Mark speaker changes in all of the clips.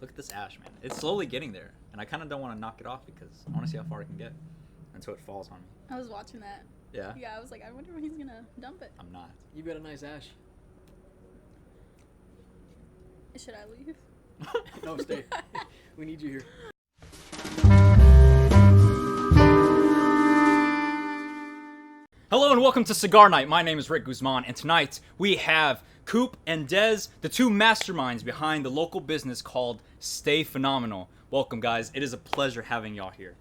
Speaker 1: Look at this ash, man. It's slowly getting there, and I kind of don't want to knock it off because I want to see how far it can get until it falls on me.
Speaker 2: I was watching that.
Speaker 1: Yeah?
Speaker 2: Yeah, I was like, I wonder when he's gonna dump it.
Speaker 1: I'm not.
Speaker 3: You got a nice ash.
Speaker 2: Should I leave?
Speaker 3: No, stay. We need you here.
Speaker 1: Hello and welcome to Cigar Night. My name is Rick Guzman, and tonight we have Coop and Dez, the two masterminds behind the local business called Stay Phenomenal. Welcome, guys. It is a pleasure having y'all here.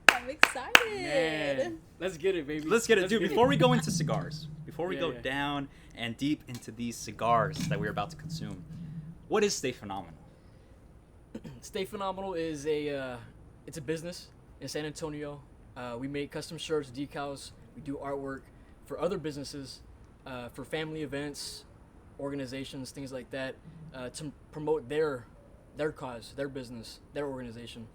Speaker 2: I'm excited.
Speaker 3: Man, let's get it, baby.
Speaker 1: Let's get it, dude.
Speaker 3: get
Speaker 1: Before we go into cigars, before we
Speaker 3: Yeah,
Speaker 1: go
Speaker 3: yeah.
Speaker 1: down and deep into these cigars that we're about to consume, what is Stay Phenomenal?
Speaker 3: Stay Phenomenal is it's a business in San Antonio. We make custom shirts, decals. We do artwork for other businesses, for family events, organizations, things like that, to promote their cause, their business, their organization.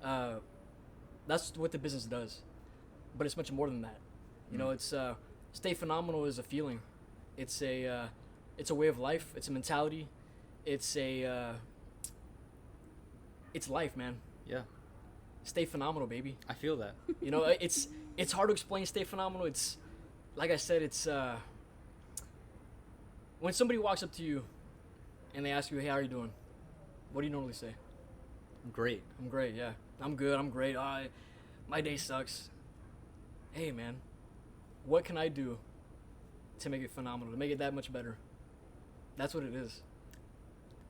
Speaker 3: That's what the business does, but it's much more than that. You know, it's Stay Phenomenal is a feeling. It's a way of life. It's a mentality. It's life, man.
Speaker 1: Yeah,
Speaker 3: Stay phenomenal, baby.
Speaker 1: I feel that.
Speaker 3: You know, it's hard to explain Stay Phenomenal. It's like I said, it's when somebody walks up to you and they ask you, "Hey, how are you doing?" What do you normally say?
Speaker 1: Great.
Speaker 3: I'm great. Yeah, I'm good. I'm great. My day sucks. Hey, man, what can I do to make it phenomenal? To make it that much better? That's what it is.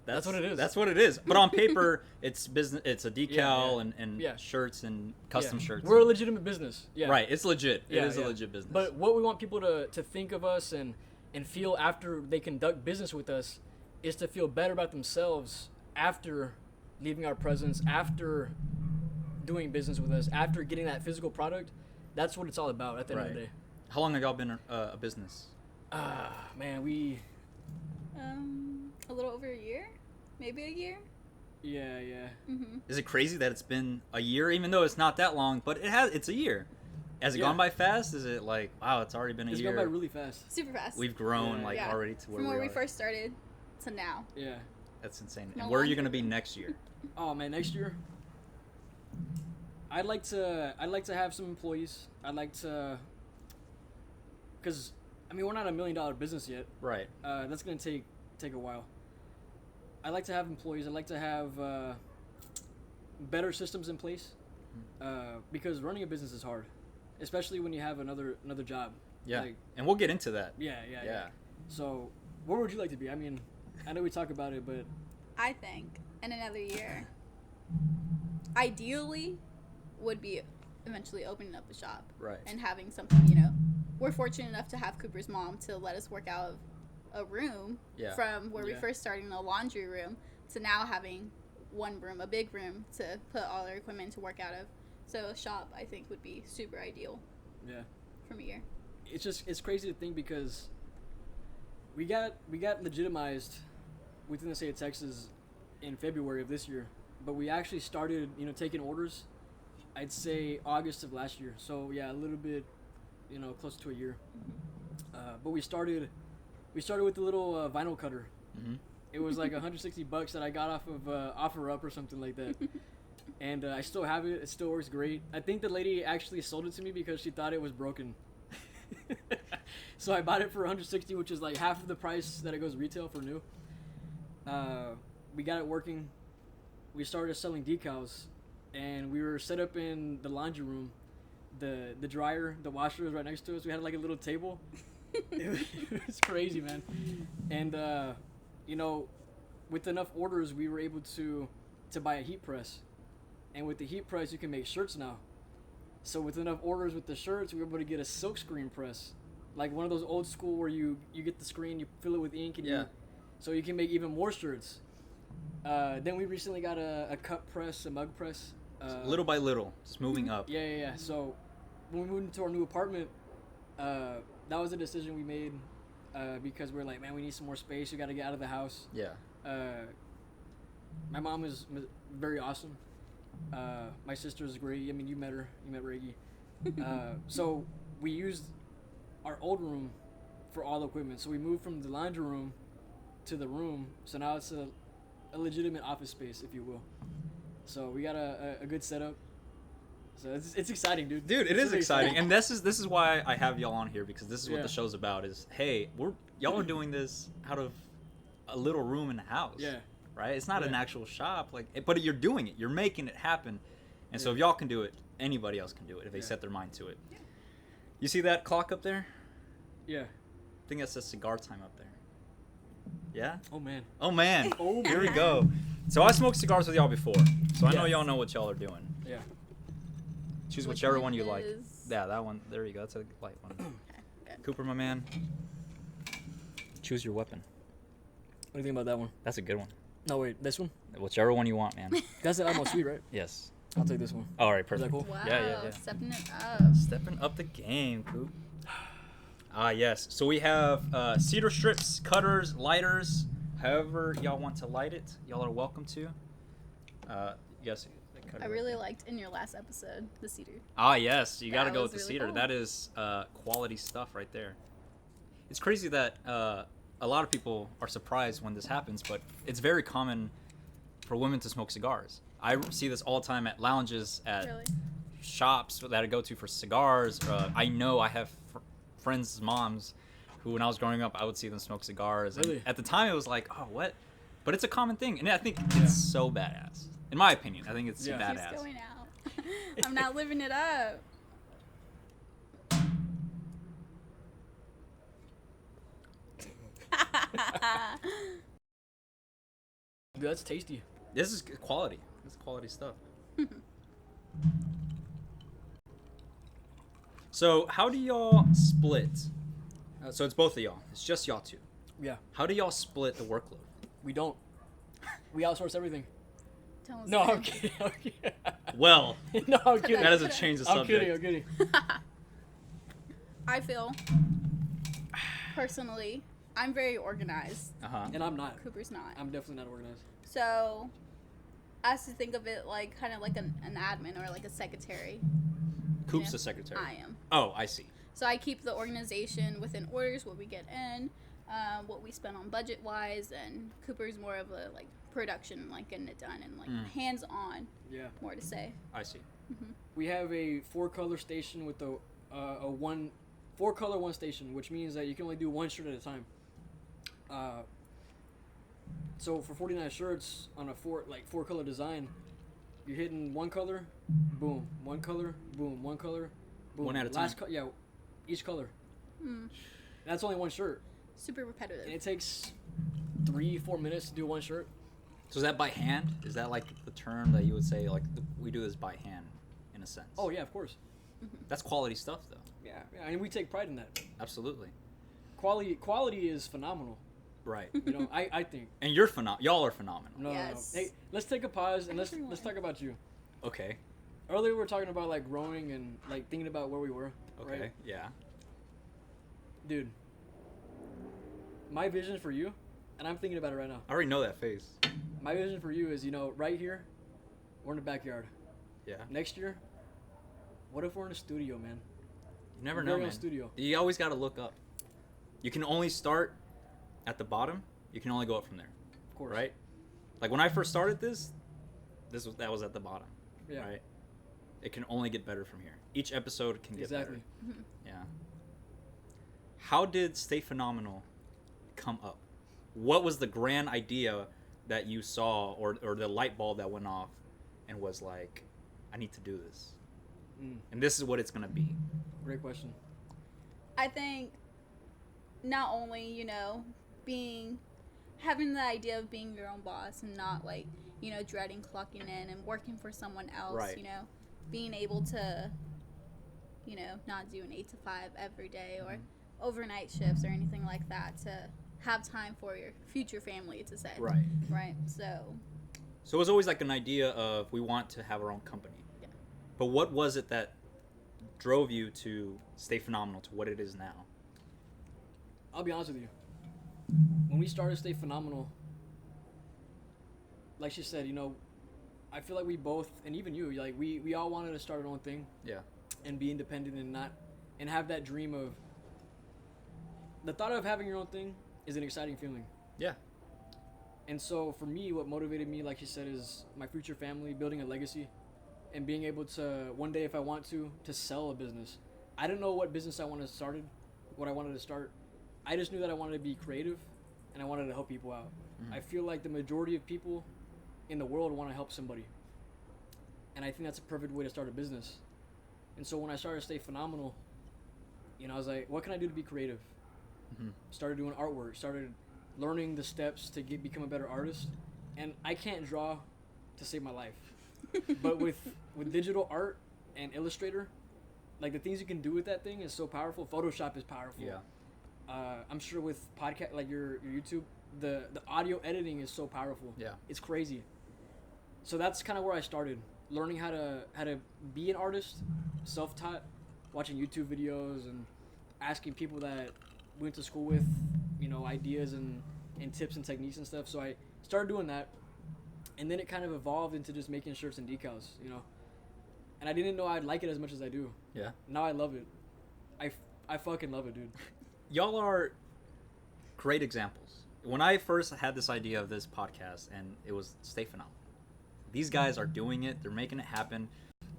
Speaker 3: That's what it is.
Speaker 1: That's what it is. But on paper, it's business. It's a decal
Speaker 3: yeah.
Speaker 1: and
Speaker 3: Yeah.
Speaker 1: shirts and custom
Speaker 3: Yeah.
Speaker 1: shirts.
Speaker 3: We're a legitimate business. Yeah.
Speaker 1: Right. It's legit.
Speaker 3: Yeah,
Speaker 1: it is
Speaker 3: yeah.
Speaker 1: a legit business.
Speaker 3: But what we want people to think of us and feel after they conduct business with us is to feel better about themselves after leaving our presence, after doing business with us, after getting that physical product. That's what it's all about at the end of the day.
Speaker 1: How long have y'all been a business?
Speaker 3: Man, we...
Speaker 2: A little over a year, maybe a year.
Speaker 3: Yeah.
Speaker 1: Is it crazy that it's been a year, even though it's not that long? But it's a year. Has it
Speaker 3: Yeah.
Speaker 1: gone by fast? Is it like, wow, it's already been a
Speaker 3: It's
Speaker 1: year?
Speaker 3: gone by really fast.
Speaker 2: Super fast.
Speaker 1: We've grown
Speaker 3: Yeah.
Speaker 2: Yeah.
Speaker 1: already to where
Speaker 2: From
Speaker 1: we
Speaker 2: where
Speaker 1: are.
Speaker 2: we first started to now.
Speaker 3: Yeah.
Speaker 1: That's insane.
Speaker 2: No
Speaker 1: And where are you
Speaker 2: wonder.
Speaker 1: gonna be next year?
Speaker 3: Oh man, next year I'd like to have some employees. I'd like to, because I mean we're not $1 million business yet.
Speaker 1: Right.
Speaker 3: That's gonna take a while. I like to have employees. I like to have better systems in place, because running a business is hard, especially when you have another job.
Speaker 1: Yeah.
Speaker 3: Like,
Speaker 1: And we'll get into that.
Speaker 3: yeah. So, where would you like to be? I mean, I know we talk about it, but
Speaker 2: I think in another year, ideally, would be eventually opening up a shop.
Speaker 1: Right.
Speaker 2: And having something, we're fortunate enough to have Cooper's mom to let us work out of a room
Speaker 1: Yeah.
Speaker 2: from where we
Speaker 3: Yeah.
Speaker 2: first started in a laundry room to now having one room, a big room to put all our equipment to work out of. So a shop, I think, would be super ideal
Speaker 3: yeah,
Speaker 2: from a year.
Speaker 3: it's crazy to think because we got legitimized within the state of Texas in February of this year, but we actually started taking orders, I'd say August of last year. So yeah, a little bit, close to a year. But we started with the little vinyl cutter.
Speaker 1: Mm-hmm.
Speaker 3: It was like $160 that I got off of OfferUp or something like that. And I still have it. It still works great. I think the lady actually sold it to me because she thought it was broken. So I bought it for $160, which is like half of the price that it goes retail for new. We got it working. We started selling decals, and we were set up in the laundry room. The dryer, the washer was right next to us. We had like a little table. It was crazy, man. And with enough orders, we were able to buy a heat press, and with the heat press, you can make shirts now. So with enough orders with the shirts, we were able to get a silk screen press, like one of those old school where you get the screen, you fill it with ink, and so you can make even more shirts. Then we recently got a cup press, a mug press.
Speaker 1: Little by little, just moving up.
Speaker 3: Yeah. So when we moved into our new apartment, that was a decision we made, because we're like, man, we need some more space. We got to get out of the house.
Speaker 1: Yeah.
Speaker 3: My mom is very awesome. My sister is great. I mean, you met her. You met Reggie. So we used our old room for all the equipment. So we moved from the laundry room to the room. So now it's a legitimate office space, if you will. So we got a good setup. So it's exciting, dude.
Speaker 1: Dude, it
Speaker 3: It's
Speaker 1: is
Speaker 3: really
Speaker 1: exciting, and this is why I have y'all on here, because this is what
Speaker 3: Yeah.
Speaker 1: the show's about. Is hey, y'all are doing this out of a little room in the house.
Speaker 3: Yeah.
Speaker 1: Right. It's not an
Speaker 3: Yeah.
Speaker 1: actual shop, but you're doing it. You're making it happen, and so
Speaker 3: Yeah.
Speaker 1: if y'all can do it, anybody else can do it if they
Speaker 3: Yeah.
Speaker 1: set their mind to it. You see that clock up there?
Speaker 3: Yeah.
Speaker 1: I think that says cigar time up there. Yeah.
Speaker 3: Oh man.
Speaker 1: Oh man.
Speaker 3: Oh,
Speaker 1: Here we
Speaker 2: man.
Speaker 1: go. So I smoked cigars with y'all before, so I know
Speaker 3: Yeah.
Speaker 1: y'all know what y'all are doing.
Speaker 3: Yeah.
Speaker 1: Choose
Speaker 2: Which
Speaker 1: whichever
Speaker 2: one
Speaker 1: one you like.
Speaker 2: is-
Speaker 1: Yeah, that one. There you go. That's a light one.
Speaker 2: Good.
Speaker 1: Cooper, my man. Choose your weapon.
Speaker 3: What do you think about that one?
Speaker 1: That's a good one.
Speaker 3: No, wait, this one?
Speaker 1: Whichever one you want, man.
Speaker 3: That's the almost sweet, right?
Speaker 1: Yes.
Speaker 3: I'll take this one.
Speaker 1: All right,
Speaker 3: Is that
Speaker 1: perfect.
Speaker 3: cool?
Speaker 2: Wow,
Speaker 1: Yeah.
Speaker 2: stepping it up.
Speaker 1: Stepping up the game, Coop. Ah, yes. So we have cedar strips, cutters, lighters. However y'all want to light it, y'all are welcome to. Yes.
Speaker 2: I really liked in your last episode the cedar.
Speaker 1: Ah, yes. You got to
Speaker 2: That
Speaker 1: go with
Speaker 2: was
Speaker 1: the
Speaker 2: really
Speaker 1: cedar.
Speaker 2: cool.
Speaker 1: That is quality stuff right there. It's crazy that a lot of people are surprised when this happens, but it's very common for women to smoke cigars. I see this all the time at lounges, at
Speaker 2: Really?
Speaker 1: shops that I go to for cigars. I know I have friends' moms who, when I was growing up, I would see them smoke cigars. And
Speaker 3: Really?
Speaker 1: at the time, it was like, oh, what? But it's a common thing, and I think it's so badass. In my opinion, I think it's
Speaker 3: Yeah.
Speaker 2: Keeps
Speaker 1: badass.
Speaker 2: going out. I'm not living it up.
Speaker 3: Dude, that's tasty.
Speaker 1: This is quality. This is quality stuff. So, how do y'all split? So it's both of y'all. It's just y'all two.
Speaker 3: Yeah.
Speaker 1: How do y'all split the workload?
Speaker 3: We don't. We outsource everything.
Speaker 2: Tell us
Speaker 3: No, I'm
Speaker 2: again.
Speaker 3: kidding. I'm kidding.
Speaker 1: Well,
Speaker 3: No, I'm kidding.
Speaker 1: that doesn't change the
Speaker 3: I'm
Speaker 1: subject.
Speaker 3: kidding. I'm kidding.
Speaker 2: I feel personally, I'm very organized.
Speaker 1: Uh-huh.
Speaker 3: And I'm not.
Speaker 2: Cooper's not.
Speaker 3: I'm definitely not organized.
Speaker 2: So I have to think of it like kind of like an admin or like a secretary.
Speaker 1: Coop's
Speaker 2: Yeah.
Speaker 1: the secretary.
Speaker 2: I am.
Speaker 1: Oh, I see.
Speaker 2: So I keep the organization within orders, what we get in, what we spend on budget wise, and Cooper's more of a like production, like getting it done and like hands on.
Speaker 3: Yeah.
Speaker 2: More to say.
Speaker 1: I see.
Speaker 3: We have a 4-color station with a 4-color one station, which means that you can only do one shirt at a time. So for 49 shirts on a 4-color design, you're hitting one color, boom, one color, boom, one color, boom.
Speaker 1: One at a time.
Speaker 3: Yeah, each color.
Speaker 2: Mm.
Speaker 3: That's only one shirt,
Speaker 2: Super repetitive.
Speaker 3: and it takes 3-4 minutes to do one shirt.
Speaker 1: So is that by hand? Is that like the term that you would say, like, we do this by hand, in a sense?
Speaker 3: Oh yeah, of course.
Speaker 1: That's quality stuff, though.
Speaker 3: Yeah, and we take pride in that.
Speaker 1: Absolutely.
Speaker 3: Quality is phenomenal.
Speaker 1: Right.
Speaker 3: You know, I think.
Speaker 1: And y'all are phenomenal.
Speaker 3: No,
Speaker 2: Yes.
Speaker 3: no. Hey, let's take a pause and let's
Speaker 2: Everyone.
Speaker 3: talk about you.
Speaker 1: Okay.
Speaker 3: Earlier we were talking about like growing and like thinking about where we were.
Speaker 1: Okay.
Speaker 3: Right?
Speaker 1: Yeah.
Speaker 3: Dude. My vision for you, and I'm thinking about it right now.
Speaker 1: I already know that face.
Speaker 3: My vision for you is, you know, right here, we're in the backyard.
Speaker 1: Yeah.
Speaker 3: Next year, what if we're in a studio, man?
Speaker 1: You never
Speaker 3: We're
Speaker 1: know,
Speaker 3: in a
Speaker 1: man.
Speaker 3: studio.
Speaker 1: You always got to look up. You can only start at the bottom. You can only go up from there.
Speaker 3: Of course.
Speaker 1: Right? Like when I first started that was at the bottom.
Speaker 3: Yeah.
Speaker 1: Right? It can only get better from here. Each episode can get
Speaker 3: Exactly.
Speaker 1: better. Yeah. How did Stay Phenomenal come up? What was the grand idea that you saw, or the light bulb that went off and was like, I need to do this? And this is what it's going to be.
Speaker 3: Great question.
Speaker 2: I think not only, you know, having the idea of being your own boss and not like, you know, dreading clocking in and working for someone else,
Speaker 1: Right.
Speaker 2: you know, being able to, you know, not do an 8 to 5 every day or overnight shifts or anything like that, to have time for your future family, to say.
Speaker 1: Right.
Speaker 2: Right. So
Speaker 1: So it was always like an idea of, we want to have our own company.
Speaker 2: Yeah.
Speaker 1: But what was it that drove you to Stay Phenomenal to what it is now?
Speaker 3: I'll be honest with you. When we started Stay Phenomenal, like she said, you know, I feel like we both, and even you, like we all wanted to start our own thing.
Speaker 1: Yeah.
Speaker 3: And be independent and have that dream of, the thought of having your own thing is an exciting feeling.
Speaker 1: Yeah.
Speaker 3: And so for me, what motivated me, like you said, is my future family, building a legacy, and being able to one day, if I want to sell a business. I didn't know what business I wanted to start. What I wanted to start. I just knew that I wanted to be creative, and I wanted to help people out. I feel like the majority of people in the world want to help somebody, and I think that's a perfect way to start a business. And so when I started Stay Phenomenal, I was like, what can I do to be creative? Started doing artwork, started learning the steps to become a better artist. And I can't draw to save my life. But with digital art and Illustrator, like the things you can do with that thing is so powerful. Photoshop is powerful.
Speaker 1: Yeah.
Speaker 3: I'm sure with podcast, like your YouTube, the audio editing is so powerful.
Speaker 1: Yeah.
Speaker 3: It's crazy. So that's kind of where I started, learning how to be an artist, self-taught, watching YouTube videos and asking people that we went to school with, ideas and tips and techniques and stuff. So I started doing that, and then it kind of evolved into just making shirts and decals, And I didn't know I'd like it as much as I do.
Speaker 1: Yeah.
Speaker 3: Now I love it. I fucking love it, dude.
Speaker 1: Y'all are great examples. When I first had this idea of this podcast, and it was Stay Phenomenal. These guys are doing it. They're making it happen.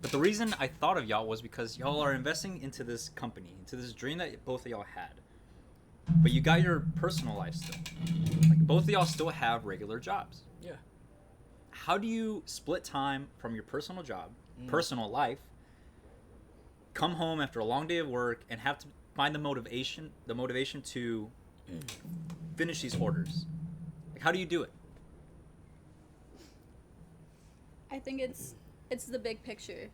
Speaker 1: But the reason I thought of y'all was because y'all are investing into this company, into this dream that both of y'all had. But you got your personal life still. Like, both of y'all still have regular jobs.
Speaker 3: Yeah.
Speaker 1: How do you split time from your personal job, personal life, come home after a long day of work, and have to find the motivation to finish these orders? Like, how do you do it?
Speaker 2: I think it's the big picture,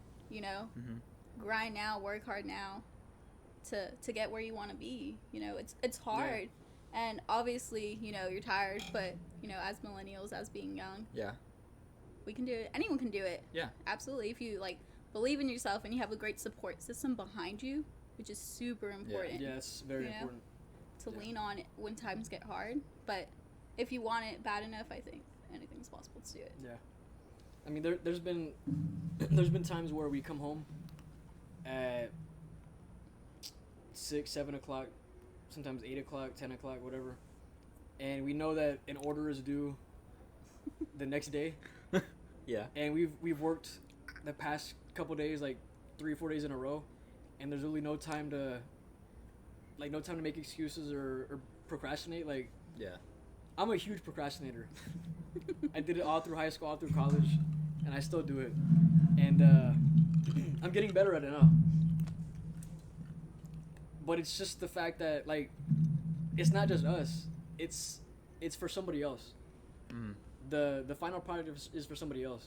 Speaker 2: grind now, work hard now to get where you want to be. It's hard. Yeah. And obviously, you're tired, but as millennials, as being young,
Speaker 1: yeah,
Speaker 2: we can do it. Anyone can do it.
Speaker 1: Yeah,
Speaker 2: absolutely. If you believe in yourself and you have a great support system behind you, which is super important.
Speaker 3: Yeah, it's very important
Speaker 2: to lean on it when times get hard. But if you want it bad enough, I think anything's possible to do it.
Speaker 3: Yeah. I mean, there's been times where we come home at 6, 7 o'clock, sometimes 8 o'clock, 10 o'clock, whatever, and we know that an order is due the next day.
Speaker 1: Yeah.
Speaker 3: And we've worked the past couple days, like 3 or 4 days in a row, and there's really no time to make excuses or procrastinate. Like,
Speaker 1: yeah,
Speaker 3: I'm a huge procrastinator. I did it all through high school, all through college, and I still do it. And I'm getting better at it now. But it's just the fact that, like, it's not just us. It's for somebody else. The final product is for somebody else.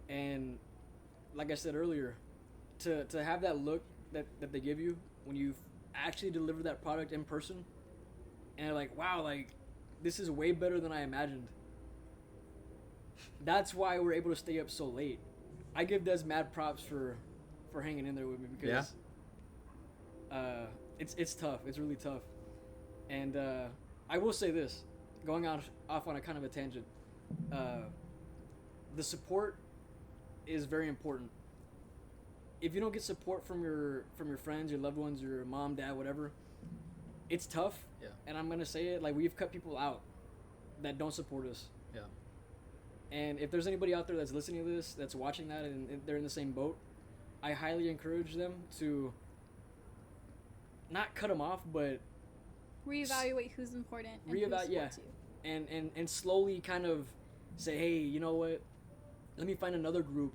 Speaker 3: And like I said earlier, to have that look that they give you when you actually deliver that product in person, and they're like, wow, like, this is way better than I imagined. That's why we're able to stay up so late. I give Des mad props for hanging in there with me, because it's tough. It's really tough. And I will say this, going off on a kind of a tangent, the support is very important. If you don't get support from your friends, your loved ones, your mom, dad, whatever, it's tough.
Speaker 1: Yeah.
Speaker 3: And I'm gonna say it, like, we've cut people out that don't support us.
Speaker 1: Yeah.
Speaker 3: And if there's anybody out there that's listening to this, that's watching that, and they're in the same boat, I highly encourage them to not cut them off, but
Speaker 2: reevaluate who's important and who supports you.
Speaker 3: And slowly kind of say, hey, you know what? Let me find another group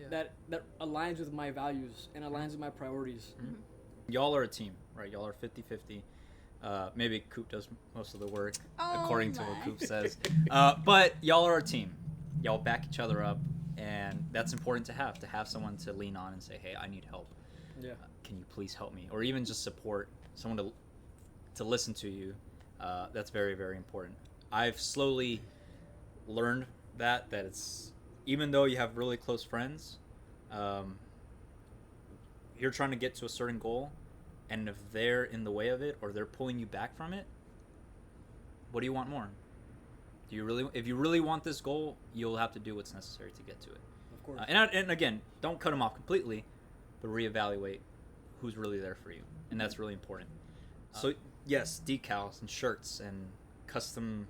Speaker 3: that aligns with my values and aligns with my priorities.
Speaker 1: Mm-hmm. Y'all are a team, right? Y'all are 50-50. Maybe Coop does most of the work, according to what Coop says. But y'all are a team. Y'all back each other up, and that's important to have someone to lean on and say, hey, I need help.
Speaker 3: Yeah.
Speaker 1: Can you please help me? Or even just support someone to listen to you. That's very, very important. I've slowly learned that it's, even though you have really close friends, you're trying to get to a certain goal, and if they're in the way of it or they're pulling you back from it, what do you want more? If you really want this goal, you'll have to do what's necessary to get to it.
Speaker 3: Of course.
Speaker 1: And again, don't cut them off completely, but reevaluate who's really there for you, and that's really important. So yes, decals and shirts and custom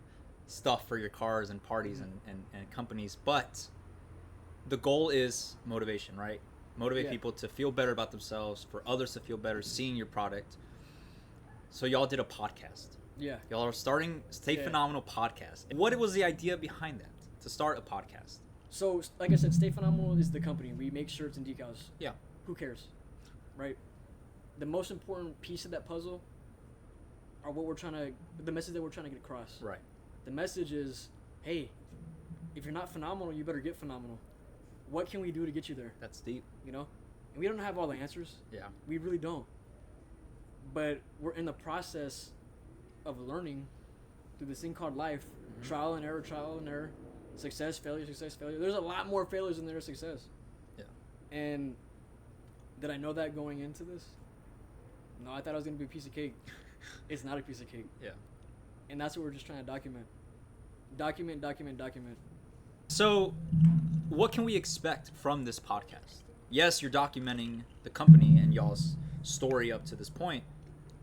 Speaker 1: stuff for your cars and parties and companies, but the goal is motivation, right? Motivate people to feel better about themselves, for others to feel better seeing your product. So y'all did a podcast.
Speaker 3: Yeah.
Speaker 1: Y'all are starting Stay Phenomenal podcast. What was the idea behind that, to start a podcast?
Speaker 3: So, like I said, Stay Phenomenal is the company. We make shirts and decals.
Speaker 1: Yeah.
Speaker 3: Who cares, right? The most important piece of that puzzle are the message that we're trying to get across.
Speaker 1: Right.
Speaker 3: The message is, hey, if you're not phenomenal, you better get phenomenal. What can we do to get you there?
Speaker 1: That's deep.
Speaker 3: You know? And we don't have all the answers.
Speaker 1: Yeah.
Speaker 3: We really don't. But we're in the process of learning through this thing called life. Mm-hmm. Trial and error. Success, failure. There's a lot more failures than there is success.
Speaker 1: Yeah.
Speaker 3: And did I know that going into this? No, I thought it was going to be a piece of cake. It's not a piece of cake.
Speaker 1: Yeah.
Speaker 3: And that's what we're just trying to document. Document.
Speaker 1: So, what can we expect from this podcast? Yes, you're documenting the company and y'all's story up to this point,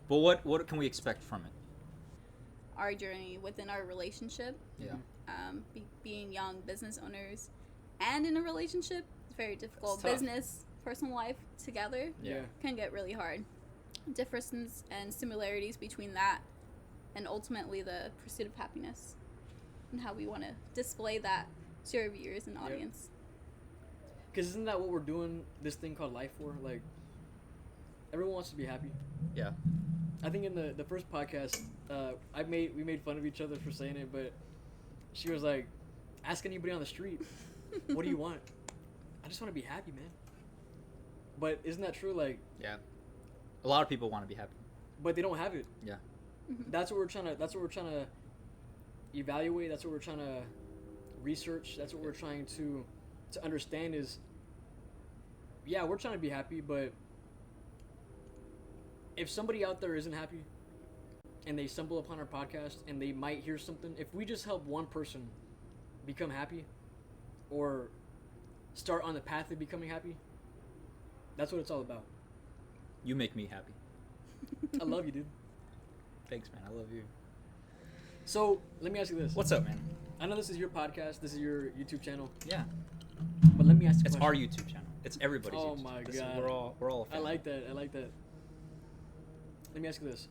Speaker 1: but what can we expect from it?
Speaker 2: Our journey within our relationship.
Speaker 1: Yeah.
Speaker 2: Being young business owners and in a relationship, it's very difficult. Business, personal life together can get really hard. Differences and similarities between that and ultimately the pursuit of happiness and how we want to display that to our viewers and audience.
Speaker 3: Because isn't that what we're doing this thing called life for? Like, everyone wants to be happy.
Speaker 1: Yeah.
Speaker 3: I think in the first podcast, we made fun of each other for saying it, but she was like, ask anybody on the street, what do you want? I just want to be happy, man. But isn't that true? Like,
Speaker 1: yeah. A lot of people want to be happy,
Speaker 3: but they don't have it.
Speaker 1: Yeah.
Speaker 3: Mm-hmm. That's what we're trying to evaluate. That's what we're trying to research. That's what we're trying to understand is, we're trying to be happy, but if somebody out there isn't happy and they stumble upon our podcast and they might hear something, if we just help one person become happy or start on the path of becoming happy, that's what it's all about.
Speaker 1: You make me happy.
Speaker 3: I love you, dude.
Speaker 1: Thanks, man. I love you.
Speaker 3: So, let me ask you this.
Speaker 1: What's up, man?
Speaker 3: I know this is your podcast. This is your YouTube channel.
Speaker 1: Yeah.
Speaker 3: But let me ask you a question.
Speaker 1: It's our YouTube channel. It's everybody's YouTube.
Speaker 3: Oh, my
Speaker 1: channel.
Speaker 3: God.
Speaker 1: We're all a family.
Speaker 3: I like that. Let me ask you this.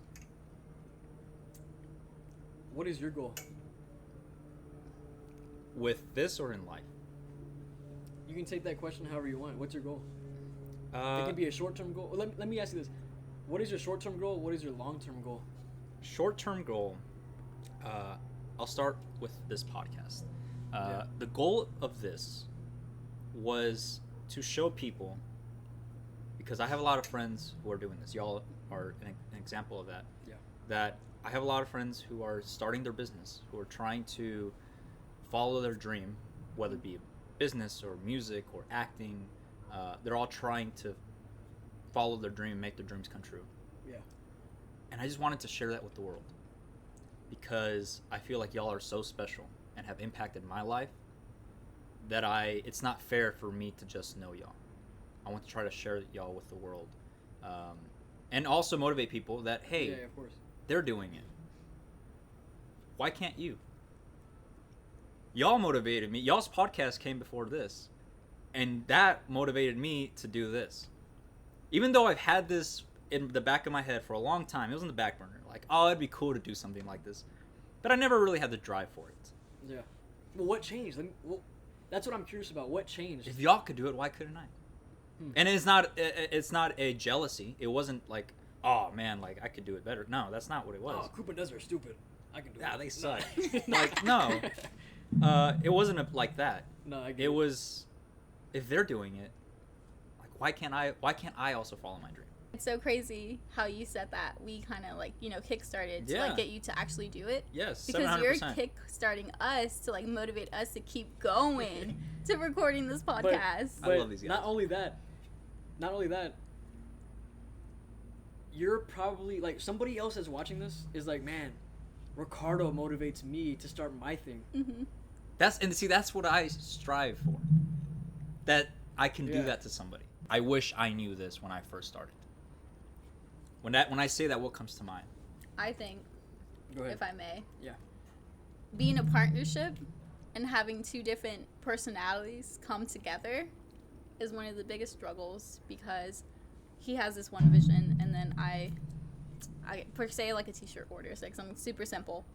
Speaker 3: What is your goal?
Speaker 1: With this or in life?
Speaker 3: You can take that question however you want. What's your goal? It can be a short-term goal. Let me ask you this. What is your short-term goal? What is your long-term goal?
Speaker 1: Short-term goal, I'll start with this podcast. The goal of this was to show people, because I have a lot of friends who are doing this. Y'all are an example of that.
Speaker 3: Yeah.
Speaker 1: That I have a lot of friends who are starting their business, who are trying to follow their dream, whether it be business or music or acting. They're all trying to follow their dream and make their dreams come true.
Speaker 3: Yeah.
Speaker 1: And I just wanted to share that with the world because I feel like y'all are so special and have impacted my life that it's not fair for me to just know y'all. I want to try to share y'all with the world. And also motivate people that, hey,
Speaker 3: of course.
Speaker 1: They're doing it. Why can't you? Y'all motivated me. Y'all's podcast came before this. And that motivated me to do this. Even though I've had this in the back of my head for a long time, it was in the back burner. Like, oh, it'd be cool to do something like this. But I never really had the drive for it.
Speaker 3: Yeah. Well, what changed? That's what I'm curious about. What changed?
Speaker 1: If y'all could do it, why couldn't I? And it's not a jealousy. It wasn't like, oh, man, like, I could do it better. No, that's not what it was.
Speaker 3: Oh, Koopa does are stupid. I can do it.
Speaker 1: Yeah, they suck. Like, no. It wasn't like that.
Speaker 3: No, I get
Speaker 1: it. It was... If they're doing it, like why can't I also follow my dream?
Speaker 2: It's so crazy how you said that. We kind of kickstarted to get you to actually do it.
Speaker 1: Yes,
Speaker 2: because
Speaker 1: 700%.
Speaker 2: you're kickstarting us to motivate us to keep going to recording this podcast.
Speaker 3: But
Speaker 1: I love these guys.
Speaker 3: Not only that, you're probably somebody else that's watching this is like, man, Ricardo motivates me to start my thing.
Speaker 2: Mm-hmm.
Speaker 1: That's what I strive for. That I can do that to somebody. I wish I knew this when I first started. When I say that, what comes to mind?
Speaker 2: I think,
Speaker 3: Go ahead.
Speaker 2: if I may,
Speaker 3: yeah,
Speaker 2: being a partnership and having two different personalities come together is one of the biggest struggles, because he has this one vision, and then I per se, like a t-shirt order, it's like something super simple.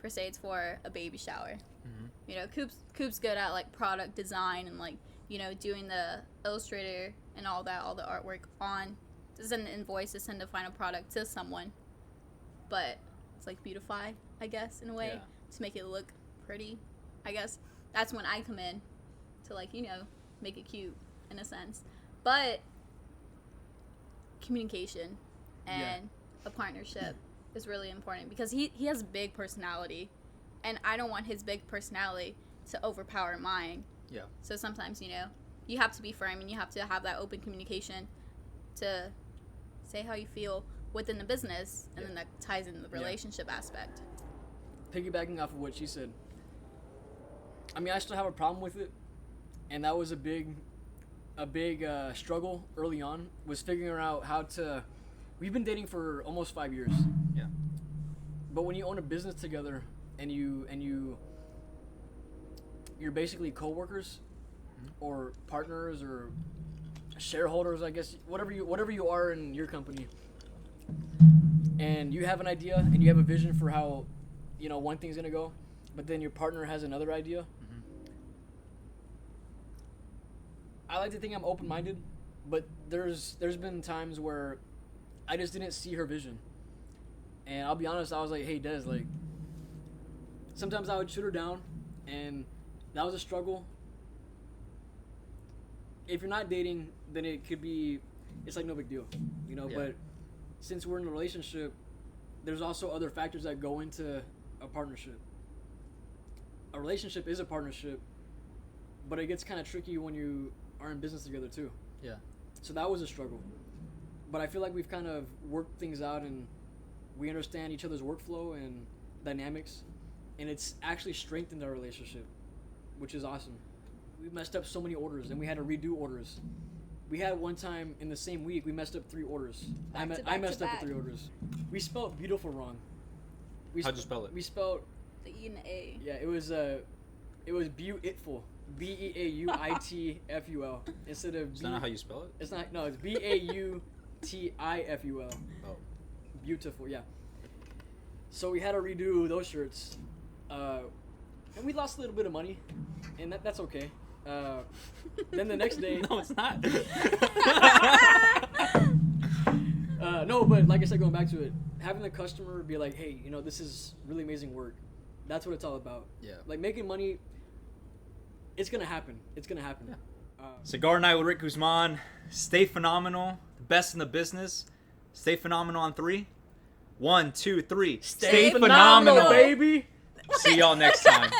Speaker 2: Per se, it's for a baby shower.
Speaker 1: Mm-hmm.
Speaker 2: You know, Coop's good at like product design and like, you know, doing the Illustrator and all that, all the artwork on to send an invoice, to send a final product to someone. But it's like beautify, I guess, in a way, to make it look pretty. I guess that's when I come in to, like, you know, make it cute in a sense. But communication and a partnership is really important, because he has a big personality, and I don't want his big personality to overpower mine.
Speaker 1: Yeah.
Speaker 2: So sometimes, you know, you have to be firm, and you have to have that open communication to say how you feel within the business, and then that ties in the relationship aspect.
Speaker 3: Piggybacking off of what she said, I mean, I still have a problem with it, and that was a big struggle early on, was figuring out how to. We've been dating for almost 5 years.
Speaker 1: Yeah.
Speaker 3: But when you own a business together, and you're basically co-workers, or partners, or shareholders, I guess, whatever you are in your company, and you have an idea and you have a vision for how, you know, one thing's gonna go, but then your partner has another idea.
Speaker 1: Mm-hmm.
Speaker 3: I like to think I'm open-minded, but there's been times where I just didn't see her vision, and I'll be honest, I was like, hey Des, like, sometimes I would shoot her down, and that was a struggle. If you're not dating, then it's like no big deal, you know. But since we're in a relationship, there's also other factors that go into a partnership. A relationship is a partnership, but it gets kind of tricky when you are in business together too.
Speaker 1: Yeah.
Speaker 3: So that was a struggle, but I feel like we've kind of worked things out, and we understand each other's workflow and dynamics, and it's actually strengthened our relationship, which is awesome. We messed up so many orders, and we had to redo orders. We had one time in the same week, we messed up 3 orders. I messed up with 3 orders. We spelled beautiful wrong.
Speaker 1: How'd you spell it?
Speaker 3: We spelled
Speaker 2: The E and the A.
Speaker 3: it was beautiful. Beautiful instead of.
Speaker 1: Is that not how you spell it?
Speaker 3: It's not. No, it's beautiful.
Speaker 1: Oh.
Speaker 3: Beautiful, yeah. So we had to redo those shirts, and we lost a little bit of money, and that's okay. Then the next day.
Speaker 1: No, it's not.
Speaker 3: No, but like I said, going back to it, having the customer be like, hey, you know, this is really amazing work. That's what it's all about.
Speaker 1: Yeah.
Speaker 3: Like, making money, it's going to happen. It's going to happen.
Speaker 1: Yeah. Cigar Night with Rick Guzman. Stay phenomenal. The best in the business. Stay phenomenal on 3. 1, 2, 3.
Speaker 3: Stay phenomenal, baby.
Speaker 1: See y'all next time.